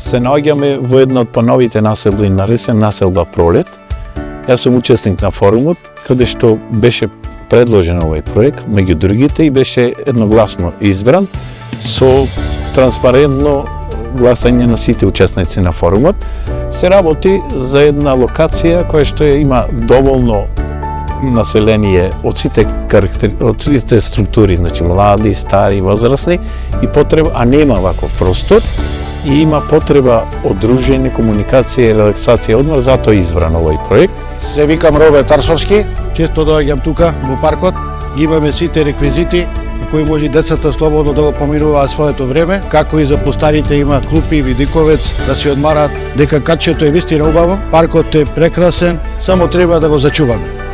се наоѓаме во една од поновите населби на Ресен, населба Пролет. Јас сум учесник на форумот, каде што беше предложен овој проект, меѓу другите, и беше едногласно избран со транспарентно гласање на сите учесници на форумот. Се работи за една локација која што има доволно население од сите структури, значи млади, стари, возрастни, и потреба, а нема ваков простор, и има потреба од дружење, комуникација, релаксација, одмор, затоа е избран овој проект. Се викам Роберт Тарсовски, често доаѓам тука во паркот, имаме сите реквизити кои може децата слободно да го поминуваат своето време, како и за постарите има клупи, видиковец, да се одмарат, дека качето е вистина убаво, паркот е прекрасен, само треба да го зачуваме.